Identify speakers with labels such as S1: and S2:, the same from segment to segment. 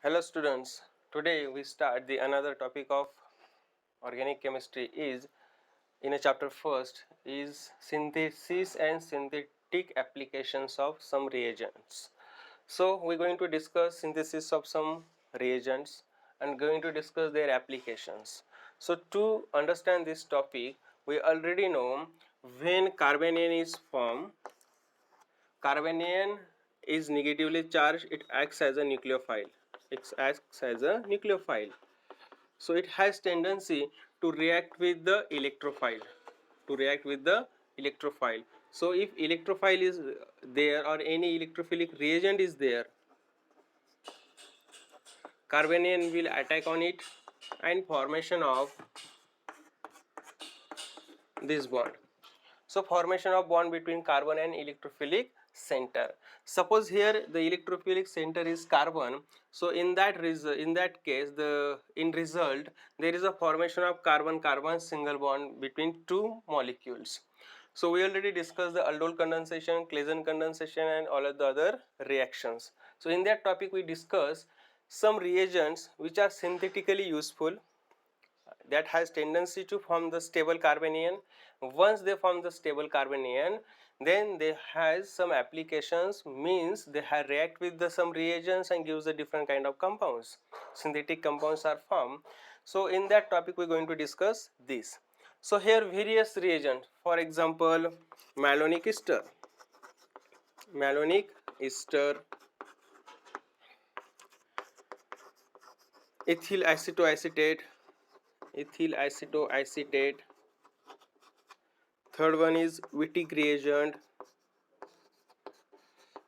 S1: Hello students, today we start the another topic of organic chemistry is in a chapter first is synthesis and synthetic applications of some reagents. So we are going to discuss synthesis of some reagents and going to discuss their applications. So to understand this topic, we already know when carbanion is formed, carbanion is negatively charged, it acts as a nucleophile. It acts as a nucleophile. So it has tendency to react with the electrophile. So if electrophile is there or any electrophilic reagent is there, carbanion will attack on it and formation of this bond. So formation of bond between carbon and electrophilic center. Suppose here the electrophilic center is carbon. So in that case, in result there is a formation of carbon-carbon single bond between two molecules. So we already discussed the aldol condensation, Claisen condensation, and all of the other reactions. So in that topic we discuss some reagents which are synthetically useful, that has tendency to form the stable carbanion. Once they form the stable carbanion, then they has some applications, means they have react with the some reagents and gives a different kind of compounds. Synthetic compounds are formed. So in that topic we are going to discuss this. So here various reagents, for example malonic ester, ethyl acetoacetate, third one is Wittig reagent.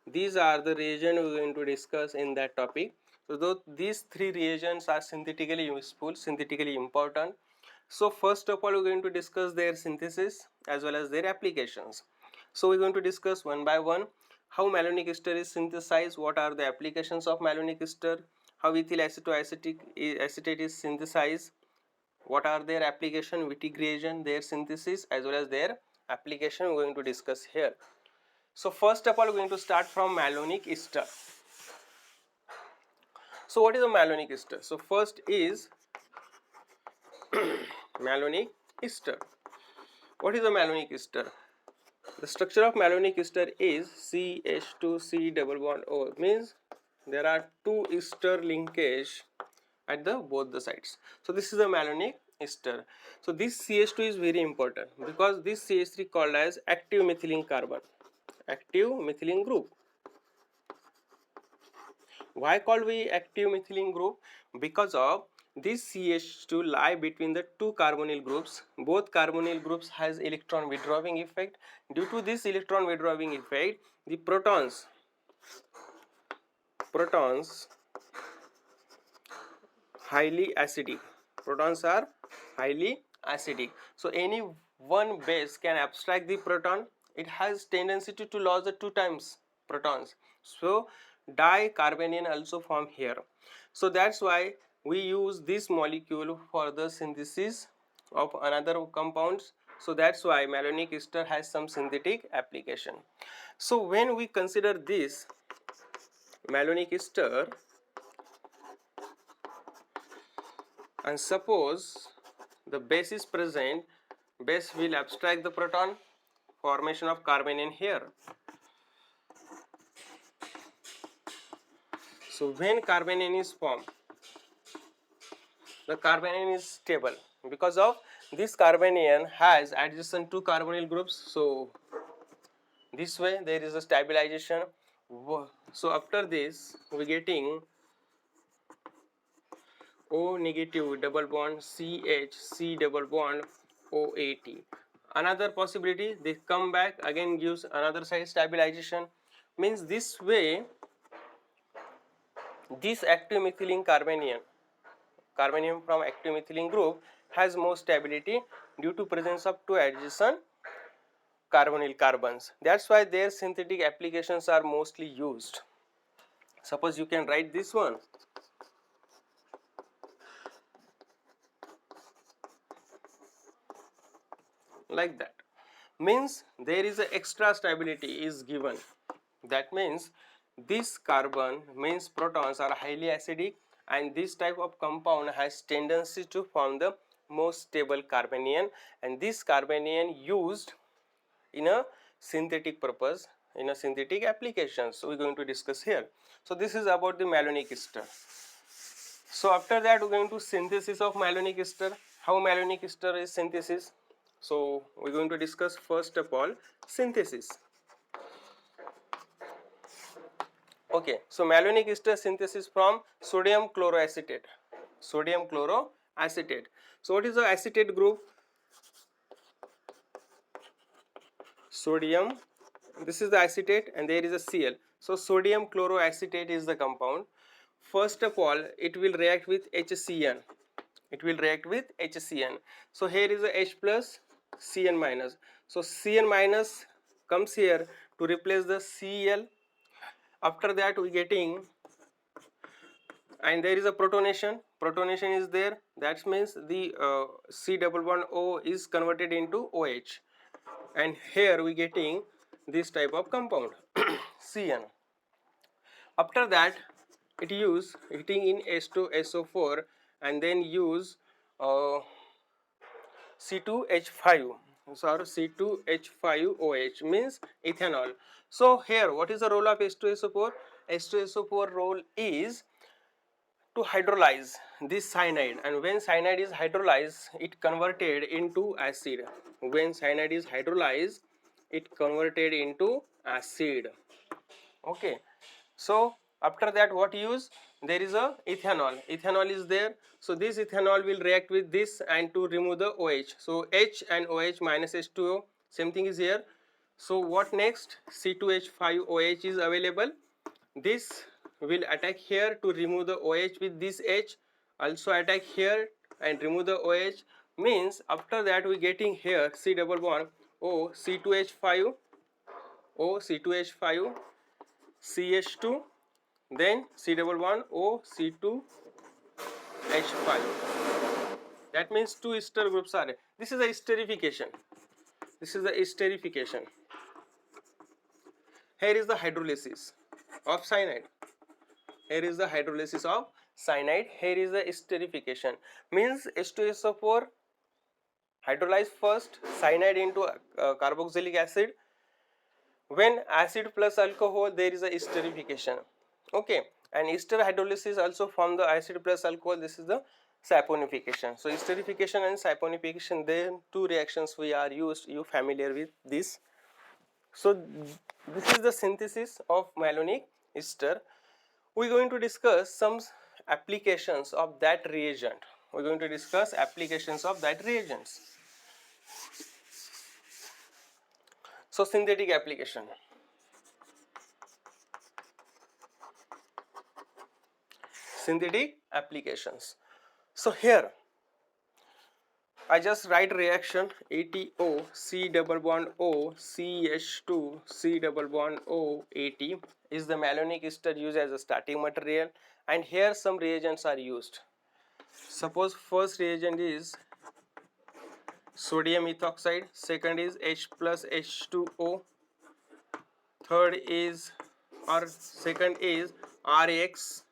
S1: These are the reagents we are going to discuss in that topic. So though these three reagents are synthetically useful, synthetically important. So first of all we are going to discuss their synthesis as well as their applications. So we are going to discuss one by one how malonic ester is synthesized, what are the applications of malonic ester, how ethyl acetate is synthesized, what are their application, Wittig reagent, their synthesis as well as their application we are going to discuss here. So first of all we are going to start from malonic ester. So what is a malonic ester? So first is malonic ester. What is a malonic ester? The structure of malonic ester is CH2C double bond O, means there are two ester linkage at the both the sides. So this is a malonic ester. So this CH2 is very important because this CH3 called as active methylene carbon, active methylene group. Why called we active methylene group? Because of this CH2 lie between the two carbonyl groups. Both carbonyl groups has electron withdrawing effect. Due to this electron withdrawing effect, the protons highly acidic. Protons are highly acidic. So any one base can abstract the proton. It has tendency to lose the two times protons. So dicarbanion also form here. So that's why we use this molecule for the synthesis of another compounds. So that's why malonic ester has some synthetic application. So when we consider this malonic ester and suppose the base is present, base will abstract the proton, formation of carbanion here. So when carbanion is formed, the carbanion is stable because of this carbanion has adjacent two carbonyl groups. So this way there is a stabilization. So after this we are getting O negative double bond CH, C double bond OAT. Another possibility, they come back again gives another side stabilization, means this way this active methylene carbanium from active methylene group has more stability due to presence of two adjacent carbonyl carbons. That's why their synthetic applications are mostly used. Suppose you can write this one. Like that, means there is a extra stability is given. That means this carbon means protons are highly acidic and this type of compound has tendency to form the most stable carbanion, and this carbanion used in a synthetic purpose, in a synthetic application. So we are going to discuss here. So this is about the malonic ester. So after that we are going to synthesis of malonic ester. How malonic ester is synthesis? So we are going to discuss first of all synthesis. Okay, so malonic ester synthesis from sodium chloroacetate. Sodium chloroacetate. So what is the acetate group? Sodium, this is the acetate and there is a Cl. So sodium chloroacetate is the compound. First of all, it will react with HCN. It will react with HCN. So here is a H plus, Cn minus. So Cn minus comes here to replace the Cl. After that we getting, and there is a protonation. Protonation is there. That means the C double bond O is converted into OH. And here we getting this type of compound Cn. After that it use heating in H2SO4 and then use C2H5, sorry, C2H5OH means ethanol. So here what is the role of H2SO4? H2SO4 role is to hydrolyze this cyanide, and when cyanide is hydrolyzed it converted into acid. When cyanide is hydrolyzed it converted into acid. Okay, so after that what use? There is a ethanol. Ethanol is there. So this ethanol will react with this and to remove the OH. So H and OH minus H2O, same thing is here. So what next? C2H5OH is available. This will attack here to remove the OH with this H, also attack here and remove the OH, means after that we getting here C double bond O C2H5 O C2H5 CH2, then C double bond O C2H5. That means two ester groups are. This is a esterification. This is the esterification. Here is the hydrolysis of cyanide. Here is the hydrolysis of cyanide. Here is the esterification. Means H2SO4 hydrolyze first cyanide into carboxylic acid. When acid plus alcohol, there is a esterification. Okay, and ester hydrolysis also form the acid plus alcohol. This is the saponification. So esterification and saponification, then two reactions we are used. You familiar with this? So this is the synthesis of malonic ester. We are going to discuss some applications of that reagent. We are going to discuss applications of that reagents. So synthetic application. Synthetic applications. So here I just write reaction ATO C double bond O CH2 C double bond O AT is the malonic ester used as a starting material, and here some reagents are used. Suppose first reagent is sodium ethoxide, second is H plus H2O, third is second is RX,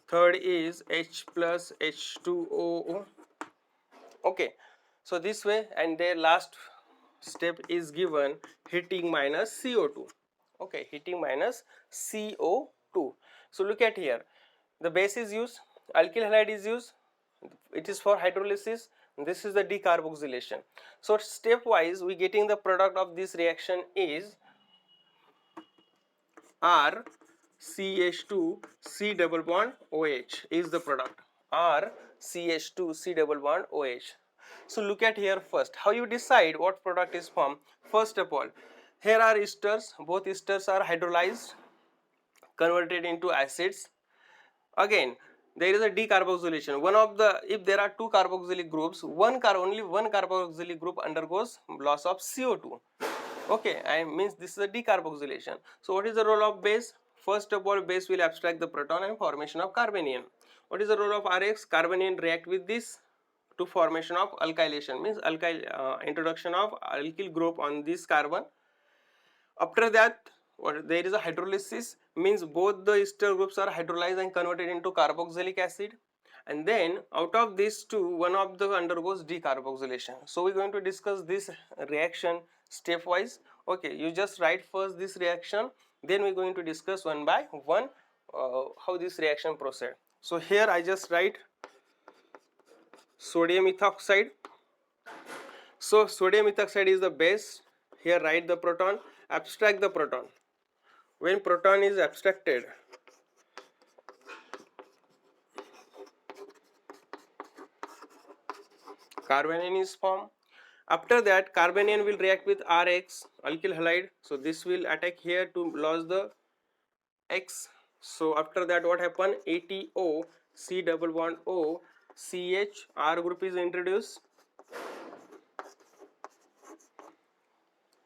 S1: third is H plus H2O. Okay, so this way, and their last step is given heating minus CO2. Okay, heating minus CO2. So look at here, the base is used, alkyl halide is used, it is for hydrolysis. This is the decarboxylation. So stepwise we getting the product of this reaction is RCH2 C double bond OH is the product. RCH2 C double bond OH. So look at here first. How you decide what product is formed? First of all, here are esters. Both esters are hydrolyzed, converted into acids. Again, there is a decarboxylation. One of the, if there are two carboxylic groups, only one carboxylic group undergoes loss of CO2. Okay, I means this is a decarboxylation. So what is the role of base? First of all, base will abstract the proton and formation of carbanion. What is the role of RX? Carbanion react with this to formation of alkylation, means alkyl introduction of alkyl group on this carbon. After that or there is a hydrolysis, means both the ester groups are hydrolyzed and converted into carboxylic acid, and then out of these two, one of the undergoes decarboxylation. So we are going to discuss this reaction stepwise. Okay, you just write first this reaction, then we are going to discuss one by one how this reaction proceed. So here I just write sodium ethoxide. So sodium ethoxide is the base. Here write the proton, abstract the proton. When proton is abstracted, carbanion is formed. After that, carbanion will react with RX, alkyl halide. So this will attack here to lose the X. So after that, what happen? ATO, C double bond O, CH, R group is introduced.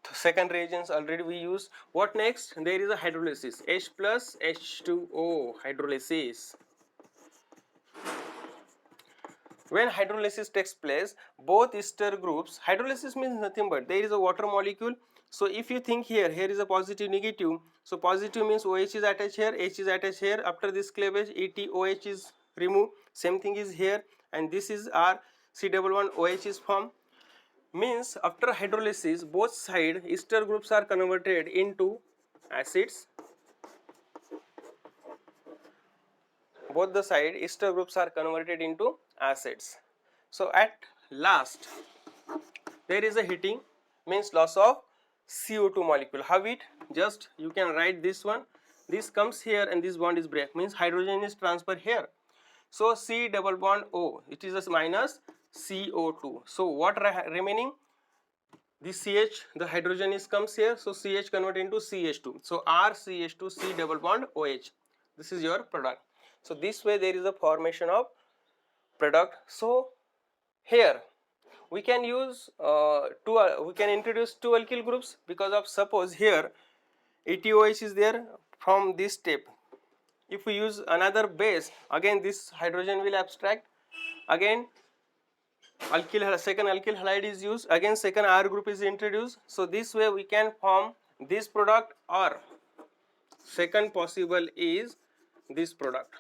S1: The second reagents already we use. What next? There is a hydrolysis. H plus H2O hydrolysis. When hydrolysis takes place, both ester groups, hydrolysis means nothing but there is a water molecule. So if you think here is a positive negative, so positive means OH is attached here, H is attached here. After this cleavage, ETOH is removed, same thing is here, and this is R, C double one OH is formed. Means after hydrolysis, both side ester groups are converted into acids. Both the side ester groups are converted into acids. So at last there is a heating, means loss of CO2 molecule. How it? Just you can write this one. This comes here and this bond is break, means hydrogen is transferred here. So C double bond O, it is a minus CO2. So what remaining? This CH, the hydrogen is comes here, so CH convert into CH2. So RCH2 C double bond OH. This is your product. So this way there is a formation of product. So here we can use we can introduce two alkyl groups, because of suppose here ATOH is there from this step. If we use another base, again this hydrogen will abstract, again second alkyl halide is used, again second R group is introduced. So this way we can form this product, or second possible is this product.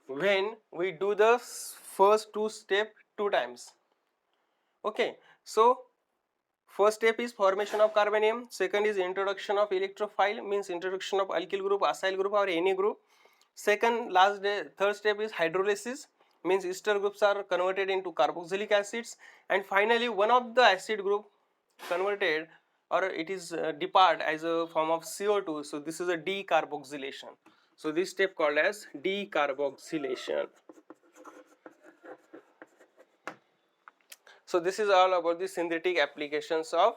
S1: When we do the first two step two times. Okay, so first step is formation of carbanium, second is introduction of electrophile, means introduction of alkyl group, acyl group or any group. Second third step is hydrolysis, means ester groups are converted into carboxylic acids, and finally one of the acid group converted or it is depart as a form of CO2. So this is a decarboxylation. So this step called as decarboxylation. So this is all about the synthetic applications of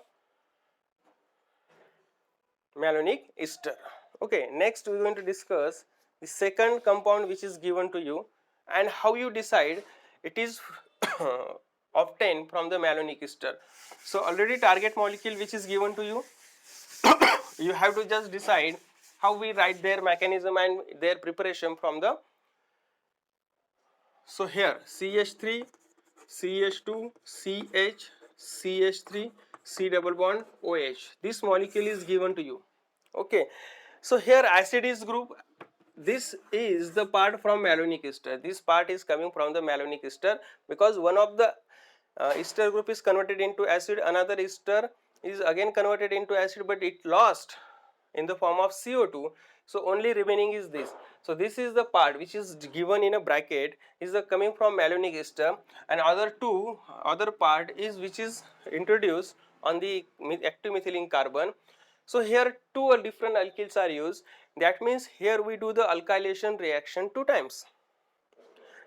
S1: malonic ester. Okay, next we are going to discuss the second compound which is given to you and how you decide it is obtained from the malonic ester. So already target molecule which is given to you, you have to just decide how we write their mechanism and their preparation from the. So here CH3, CH2, CH, CH3, C double bond OH. This molecule is given to you. Okay. So here acid is group. This is the part from malonic ester. This part is coming from the malonic ester because one of the ester group is converted into acid, another ester is again converted into acid, but it lost in the form of CO2. So only remaining is this. So this is the part which is given in a bracket is the coming from malonic ester, and other part is which is introduced on the active methylene carbon. So here two different alkyls are used. That means here we do the alkylation reaction two times.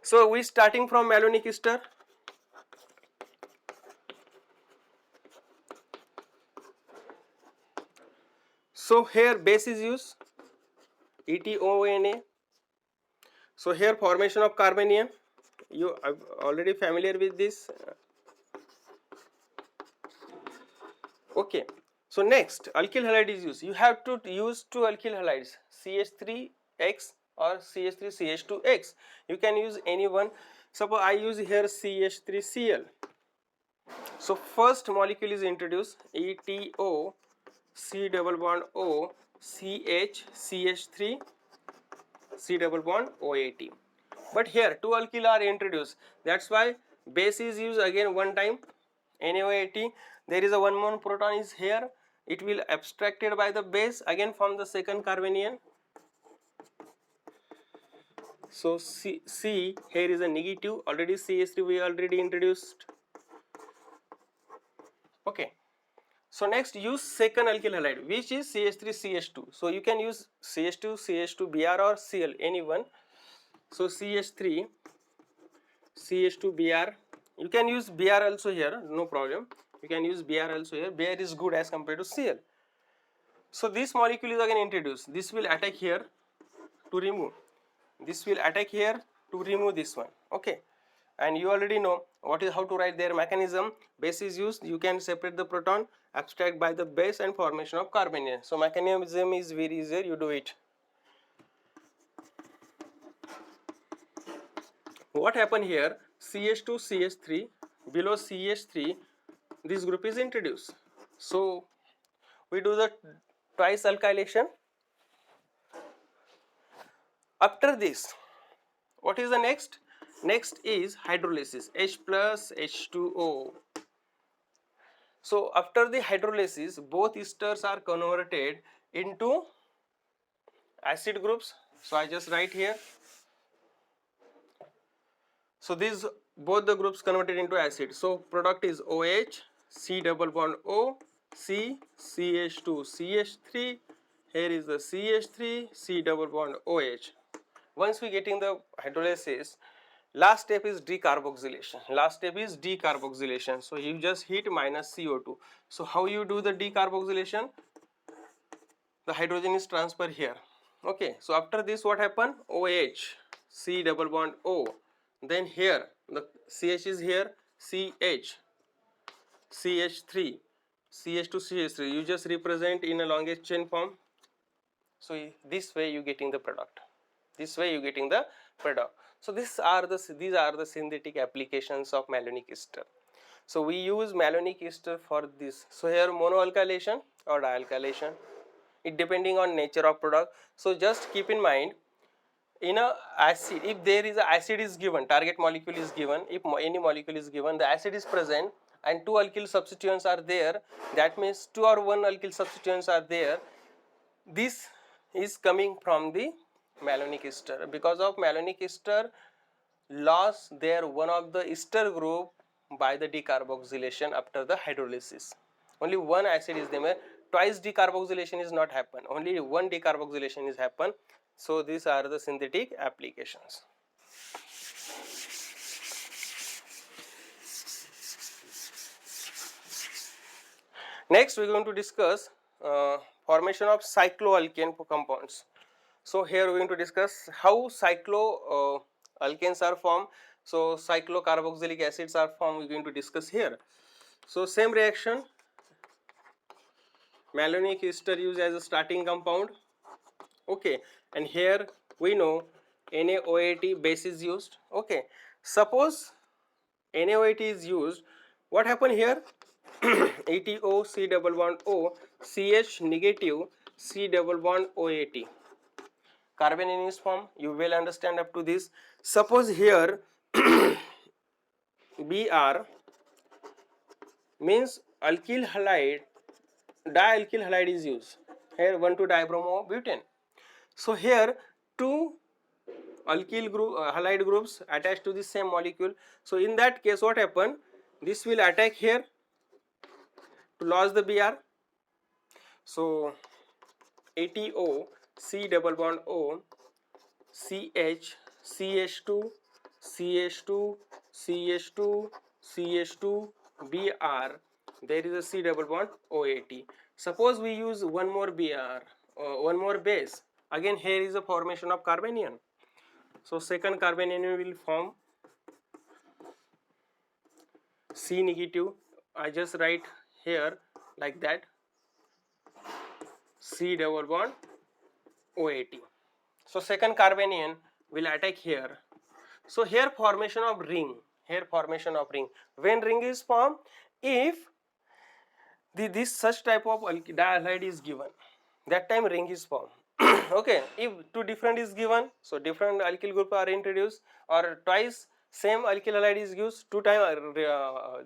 S1: So we starting from malonic ester. So here base is used ETONA. So here formation of carbanium, you are already familiar with this. Okay. So next alkyl halide is used. You have to use two alkyl halides, CH3X or CH3CH2X. You can use any one. Suppose I use here CH3Cl. So first molecule is introduced ETO C double bond O, CH, CH3, C double bond OAT. But here two alkyl are introduced. That's why base is used again one time. NaOAT. There is a one more proton is here. It will abstracted by the base again from the second carbanion. So C here is a negative. Already CH3 we already introduced. Okay. So next use second alkyl halide, which is CH3CH2. So you can use CH2, CH2 Br or Cl, any one. So CH3, CH2 Br. You can use Br also here, no problem. You can use Br also here. Br is good as compared to Cl. So this molecule is again introduced. This will attack here to remove. This will attack here to remove this one. Okay. And you already know what is how to write their mechanism. Base is used. You can separate the proton, abstract by the base and formation of carbanion. So mechanism is very easy. You do it. What happened here? CH2, CH3, below CH3, this group is introduced. So we do the twice alkylation. After this, what is the next? Next is hydrolysis, H plus H2O. So after the hydrolysis, both esters are converted into acid groups. So I just write here. So these both the groups converted into acid. So product is OH, C double bond O, C, CH2, CH3. Here is the CH3, C double bond OH. Once we getting the hydrolysis, last step is decarboxylation. Last step is decarboxylation. So you just heat minus CO2. So how you do the decarboxylation? The hydrogen is transferred here. Okay. So after this, what happen? OH, C double bond O. Then here the CH is here, CH, CH3, CH2, CH3. You just represent in a longest chain form. So this way you getting the product. This way you getting the product. So these are the synthetic applications of malonic ester. So we use malonic ester for this. So here monoalkylation or dialkylation, it depending on nature of product. So just keep in mind, in a acid, if there is a acid is given, target molecule is given, if any molecule is given, the acid is present and two alkyl substituents are there, that means two or one alkyl substituents are there. This is coming from the malonic ester. Because of malonic ester loss there one of the ester group by the decarboxylation after the hydrolysis. Only one acid is there. Twice decarboxylation is not happen. Only one decarboxylation is happen. So these are the synthetic applications. Next we are going to discuss formation of cycloalkane compounds. So here we are going to discuss how cycloalkanes are formed. So cyclocarboxylic acids are formed, we are going to discuss here. So same reaction, malonic ester used as a starting compound. Okay, and here we know NaOAT base is used. Okay, suppose NaOAT is used, what happen here? ATO, C double bond O, CH negative, C double bond OAT. Carbanion is formed, you will understand up to this. Suppose here Br means alkyl halide, dialkyl halide is used. Here 1,2-dibromobutane. So here two alkyl group halide groups attached to the same molecule. So in that case what happen? This will attack here to lose the Br. So ATO, C double bond O, CH, CH2, CH2, CH2, CH2, Br. There is a C double bond OAT. Suppose we use one more Br, one more base. Again here is a formation of carbanion. So second carbanion will form C negative. I just write here like that, C double bond OAT. So second carbanion will attack here. So here formation of ring. Here formation of ring. When ring is formed, if this such type of dihalide is given, that time ring is formed. Okay, if two different is given, so different alkyl group are introduced, or twice same alkyl halide is used, two time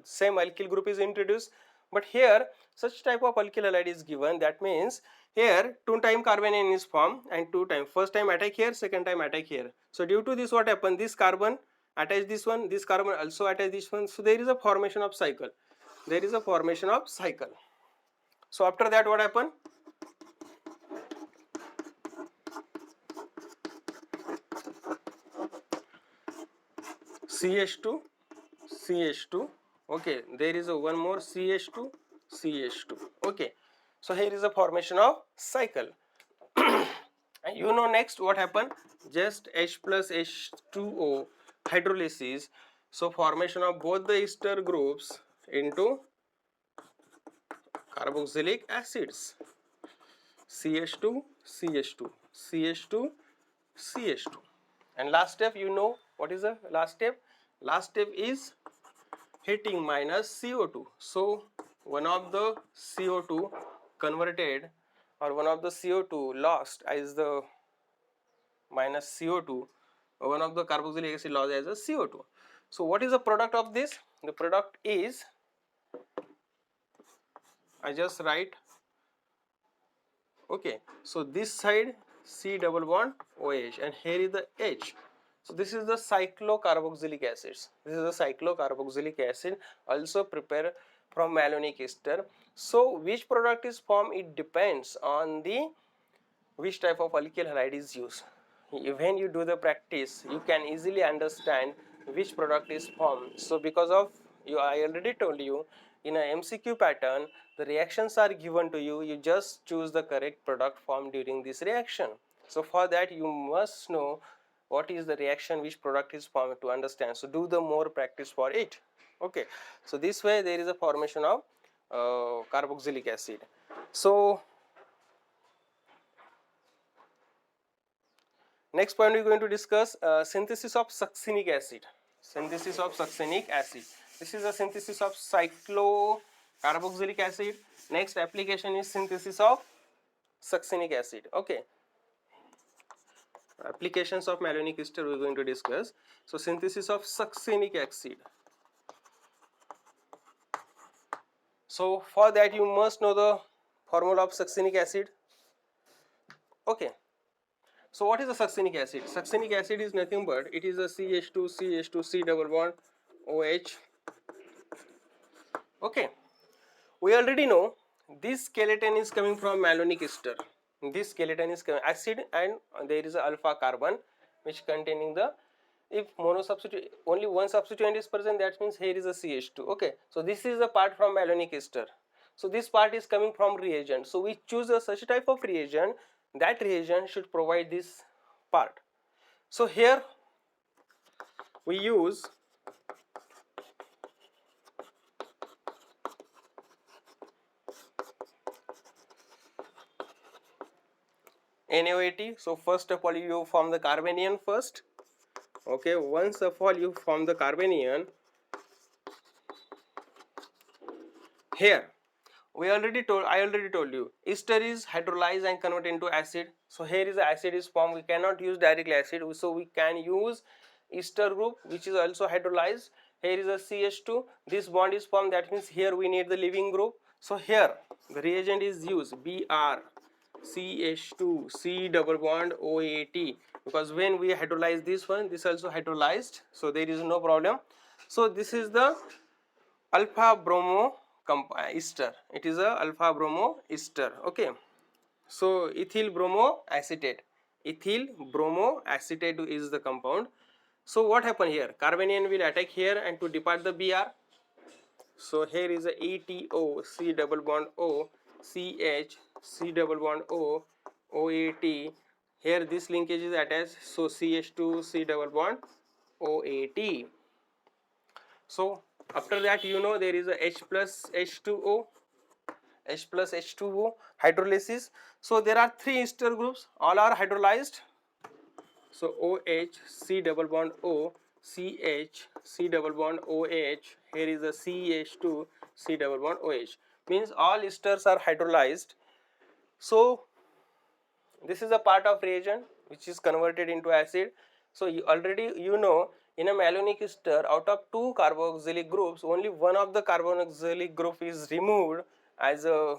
S1: same alkyl group is introduced. But here such type of alkyl halide is given, that means here two time carbanion is formed and two time, first time attack here, second time attack here. So due to this what happen, this carbon attach this one, this carbon also attach this one, so there is a formation of cycle, there is a formation of cycle. So after that what happen, CH2 CH2, okay, there is a one more CH2 CH2, okay. So here is a formation of cycle. And you know next what happen, just H plus H2O hydrolysis, so formation of both the ester groups into carboxylic acids, CH2 CH2 CH2 CH2. And last step, you know what is the last step, last step is heating minus CO2. So one of the CO2 converted, or one of the CO2 lost as the minus CO2, or one of the carboxylic acid lost as a CO2. So what is the product of this? The product is, I just write, okay, so this side C double bond OH and here is the H. So this is the cyclocarboxylic acids. This is the cyclocarboxylic acid, also prepared from malonic ester. So which product is formed, it depends on the which type of alkyl halide is used. When you do the practice, you can easily understand which product is formed. So because of you, I already told you, in a MCQ pattern, the reactions are given to you, you just choose the correct product formed during this reaction. So for that you must know what is the reaction, which product is formed to understand. So do the more practice for it. Okay, so this way there is a formation of carboxylic acid. So next point we are going to discuss synthesis of succinic acid. Synthesis of succinic acid. This is a synthesis of cyclocarboxylic acid. Next application is synthesis of succinic acid. Okay. Applications of malonic ester we are going to discuss. So synthesis of succinic acid. So for that you must know the formula of succinic acid. Okay. So what is the succinic acid? Succinic acid is nothing but it is a CH2 CH2 C double bond OH. Okay. We already know this skeleton is coming from malonic ester. This skeleton is acid and there is a alpha carbon which containing the, if mono substituent, only one substituent is present, that means here is a CH2. Okay, so this is the part from malonic ester. So this part is coming from reagent. So we choose a such type of reagent, that reagent should provide this part. So here we use NaOH. So first of all you form the carbanion first. Okay, once of all you form the carbanion, here I already told you ester is hydrolyzed and converted into acid. So here is the acid is formed, we cannot use directly acid, so we can use ester group which is also hydrolyzed. Here is a CH2, this bond is formed, that means here we need the leaving group. So here the reagent is used Br CH2 C double bond OAT, because when we hydrolyze this one, this also hydrolyzed, so there is no problem. So this is the alpha bromo ester, it is a alpha bromo ester. Okay, so ethyl bromo acetate, ethyl bromo acetate is the compound. So what happen here, carbanion will attack here and to depart the Br. So here is a ETO C double bond O CH C double bond O OAT. Here this linkage is attached, so CH2 C double bond OAT. So after that you know there is a H plus H2O, H plus H2O hydrolysis. So there are three ester groups, all are hydrolyzed. So OH C double bond O CH C double bond OH, here is a CH2 C double bond OH. means all esters are hydrolyzed. So this is a part of reagent which is converted into acid. So you already know in a malonic ester, out of two carboxylic groups, only one of the carboxylic group is removed as a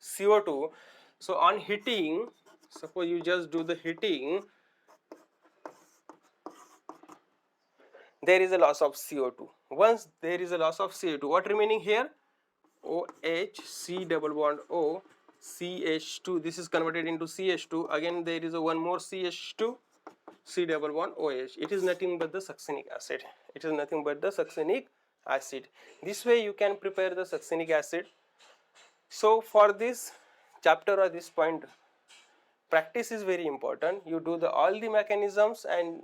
S1: CO2. So on heating, suppose you just do the heating, there is a loss of CO2. Once there is a loss of CO2, what remaining here? OH, C double bond O, CH2, this is converted into CH2, again there is a one more CH2, C double bond OH. It is nothing but the succinic acid. It is nothing but the succinic acid. This way you can prepare the succinic acid. So for this chapter or this point, practice is very important. You do all the mechanisms and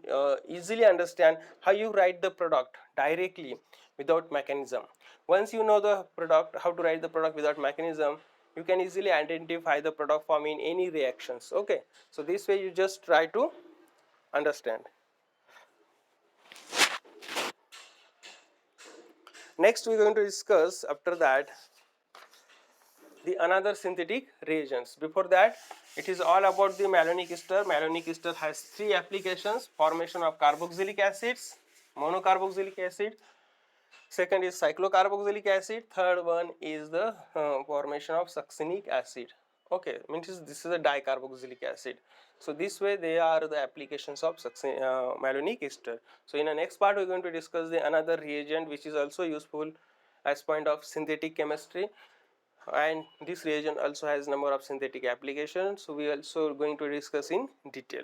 S1: easily understand how you write the product directly without mechanism. Once you know the product, how to write the product without mechanism, you can easily identify the product form in any reactions. Okay, so this way you just try to understand. Next we are going to discuss after that the another synthetic reagents. Before that, it is all about the malonic ester. Malonic ester has three applications: formation of carboxylic acids, monocarboxylic acid. Second is cyclocarboxylic acid. Third one is the formation of succinic acid. Okay, means this is a dicarboxylic acid. So this way they are the applications of malonic ester. So in the next part we are going to discuss the another reagent which is also useful as point of synthetic chemistry, and this reagent also has number of synthetic applications. So we also going to discuss in detail.